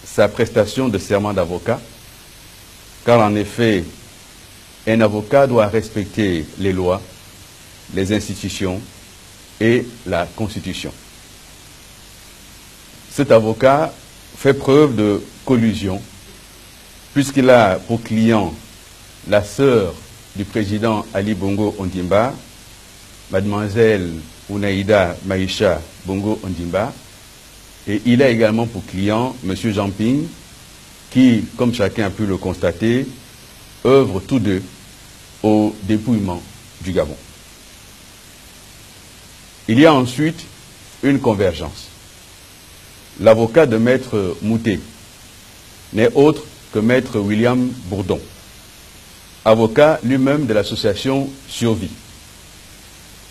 sa prestation de serment d'avocat, car en effet, un avocat doit respecter les lois, les institutions et la Constitution. Cet avocat fait preuve de collusion, puisqu'il a pour client la sœur du président Ali Bongo Ondimba, mademoiselle Unaïda Maïcha Bongo Ondimba, et il a également pour client M. Jean Ping, qui, comme chacun a pu le constater, œuvrent tous deux au dépouillement du Gabon. Il y a ensuite une convergence. L'avocat de Maître Mouté n'est autre que Maître William Bourdon, avocat lui-même de l'association Survie,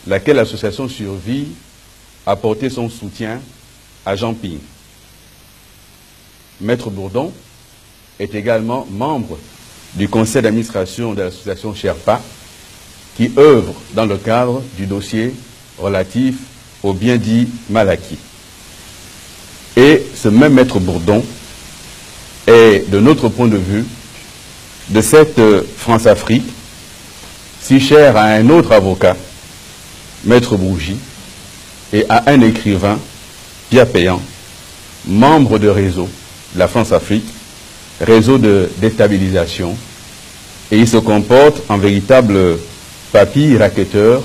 laquelle association Survie a porté son soutien à Jean Ping. Maître Bourdon est également membre du conseil d'administration de l'association Sherpa, qui œuvre dans le cadre du dossier relatif au bien dit mal acquis. Et ce même Maître Bourdon est, de notre point de vue, de cette France-Afrique, si chère à un autre avocat, Maître Bougie, et à un écrivain, Pierre Péan, membre de réseau, la France-Afrique, réseau de déstabilisation, et il se comporte en véritable papy racketteur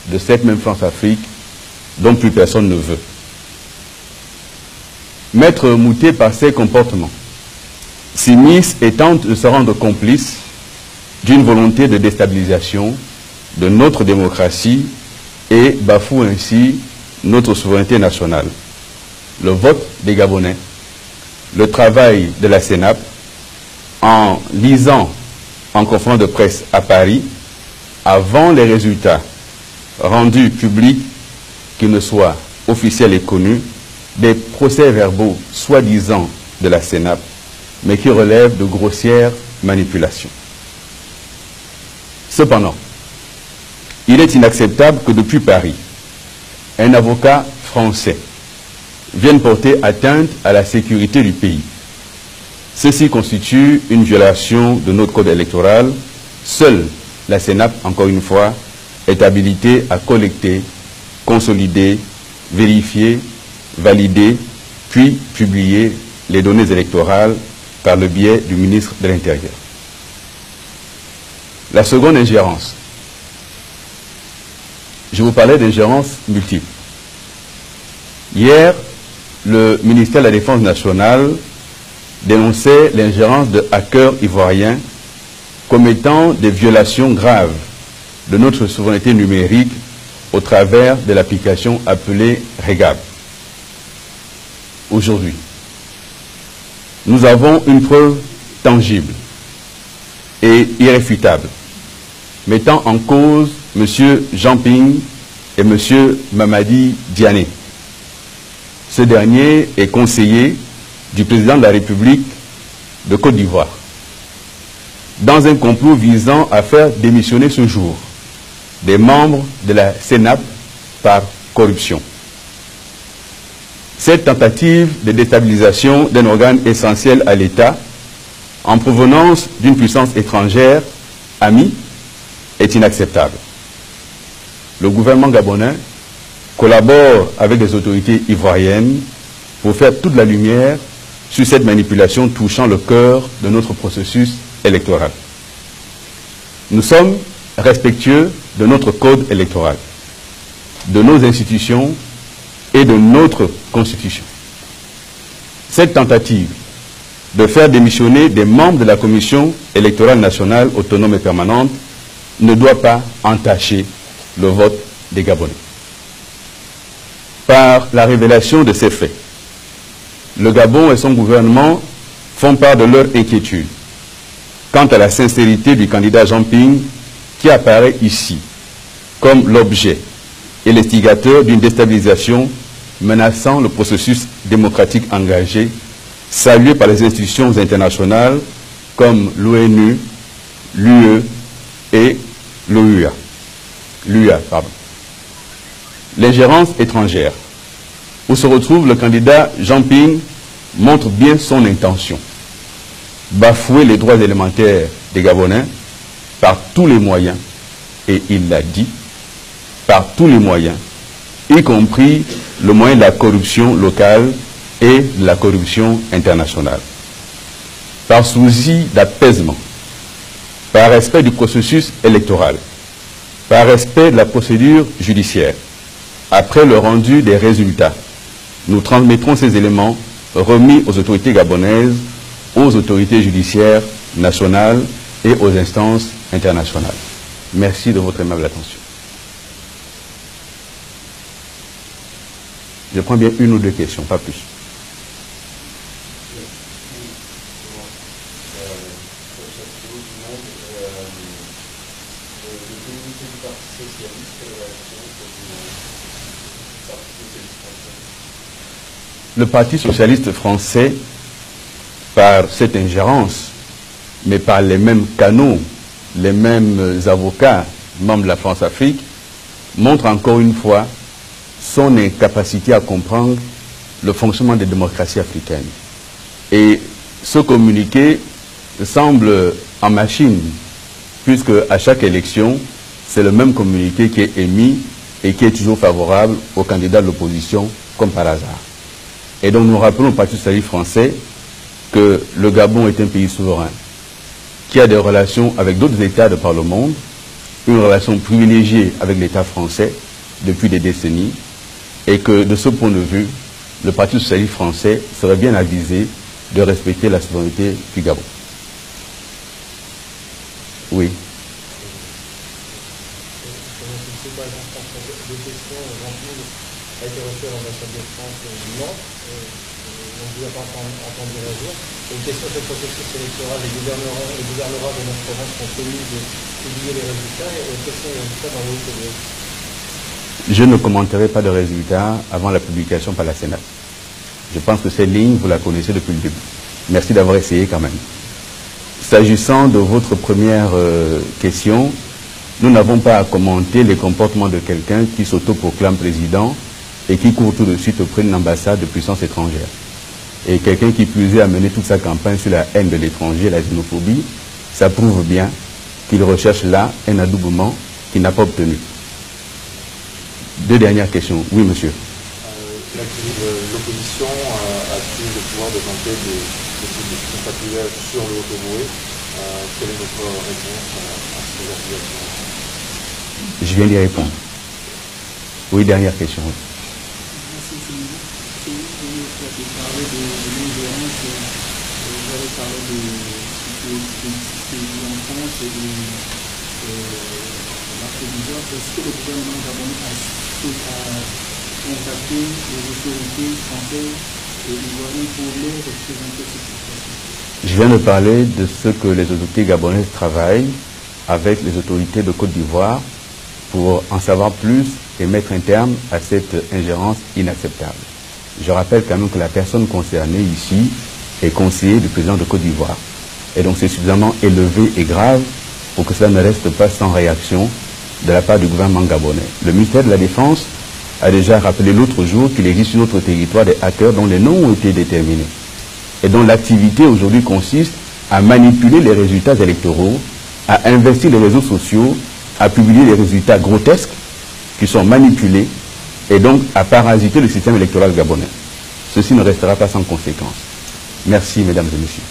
de cette même France-Afrique dont plus personne ne veut. Maître Mouté, par ses comportements, s'immisce et tente de se rendre complice d'une volonté de déstabilisation de notre démocratie et bafoue ainsi notre souveraineté nationale. Le vote des Gabonais, le travail de la CENAP, en lisant en conférence de presse à Paris, avant les résultats rendus publics, qu'ils ne soient officiels et connus, des procès-verbaux soi-disant de la CENAP, mais qui relèvent de grossières manipulations. Cependant, il est inacceptable que depuis Paris, un avocat français vienne porter atteinte à la sécurité du pays. Ceci constitue une violation de notre code électoral. Seule la CENAP, encore une fois, est habilitée à collecter, consolider, vérifier, valider, puis publier les données électorales par le biais du ministre de l'Intérieur. La seconde ingérence. Je vous parlais d'ingérence multiple. Hier, le ministère de la Défense nationale dénonçait l'ingérence de hackers ivoiriens commettant des violations graves de notre souveraineté numérique au travers de l'application appelée REGAB. Aujourd'hui, nous avons une preuve tangible et irréfutable mettant en cause M. Jean Ping et M. Mamadi Diané. Ce dernier est conseiller du président de la République de Côte d'Ivoire, dans un complot visant à faire démissionner ce jour des membres de la CENAP par corruption. Cette tentative de déstabilisation d'un organe essentiel à l'État en provenance d'une puissance étrangère amie est inacceptable. Le gouvernement gabonais collabore avec les autorités ivoiriennes pour faire toute la lumière sur cette manipulation touchant le cœur de notre processus électoral. Nous sommes respectueux de notre code électoral, de nos institutions et de notre Constitution. Cette tentative de faire démissionner des membres de la Commission électorale nationale autonome et permanente ne doit pas entacher le vote des Gabonais. Par la révélation de ces faits, le Gabon et son gouvernement font part de leur inquiétude quant à la sincérité du candidat Jean Ping qui apparaît ici comme l'objet et l'instigateur d'une déstabilisation menaçant le processus démocratique engagé, salué par les institutions internationales comme l'ONU, l'UE et l'OUA. L'ingérence étrangère, où se retrouve le candidat Jean Ping montre bien son intention. Bafouer les droits élémentaires des Gabonais par tous les moyens, et il l'a dit, par tous les moyens, y compris le moyen de la corruption locale et de la corruption internationale. Par souci d'apaisement, par respect du processus électoral, par respect de la procédure judiciaire, après le rendu des résultats, nous transmettrons ces éléments remis aux autorités gabonaises, aux autorités judiciaires nationales et aux instances internationales. Merci de votre aimable attention. Je prends bien une ou deux questions, pas plus. Le Parti socialiste français, par cette ingérence, mais par les mêmes canaux, les mêmes avocats, membres de la France-Afrique, montre encore une fois son incapacité à comprendre le fonctionnement des démocraties africaines. Et ce communiqué semble en machine, puisque à chaque élection, c'est le même communiqué qui est émis et qui est toujours favorable aux candidats de l'opposition, comme par hasard. Et donc nous rappelons au Parti socialiste français que le Gabon est un pays souverain, qui a des relations avec d'autres États de par le monde, une relation privilégiée avec l'État français depuis des décennies, et que de ce point de vue, le Parti socialiste français serait bien avisé de respecter la souveraineté du Gabon. Oui. Une question de processus électoral, les gouvernements de notre province sont tenus de publier les résultats et quels sont les résultats dans le haut. Je ne commenterai pas de résultats avant la publication par la Sénat. Je pense que ces lignes, vous la connaissez depuis le début. Merci d'avoir essayé quand même. S'agissant de votre première question, nous n'avons pas à commenter les comportements de quelqu'un qui s'autoproclame président et qui court tout de suite auprès d'une ambassade de puissance étrangère. Et quelqu'un qui plus est à mener toute sa campagne sur la haine de l'étranger, la xénophobie, ça prouve bien qu'il recherche là un adoubement qu'il n'a pas obtenu. Deux dernières questions. Oui, monsieur. L'opposition a-t-il le pouvoir de tenter de statuer sur le Haut-Ogooué? Quelle est votre réponse à ces accusations? Je viens d'y répondre. Oui, dernière question. Est-ce que le gouvernement gabonais a contacté les autorités françaises et ivoiriennes pour les représenter cette situation? Je viens de parler de ce que les autorités gabonaises travaillent avec les autorités de Côte d'Ivoire pour en savoir plus et mettre un terme à cette ingérence inacceptable. Je rappelle quand même que la personne concernée ici est conseiller du président de Côte d'Ivoire. Et donc c'est suffisamment élevé et grave pour que cela ne reste pas sans réaction de la part du gouvernement gabonais. Le ministère de la Défense a déjà rappelé l'autre jour qu'il existe sur notre territoire des hackers dont les noms ont été déterminés et dont l'activité aujourd'hui consiste à manipuler les résultats électoraux, à investir les réseaux sociaux, à publier les résultats grotesques qui sont manipulés et donc à parasiter le système électoral gabonais. Ceci ne restera pas sans conséquence. Merci, mesdames et messieurs.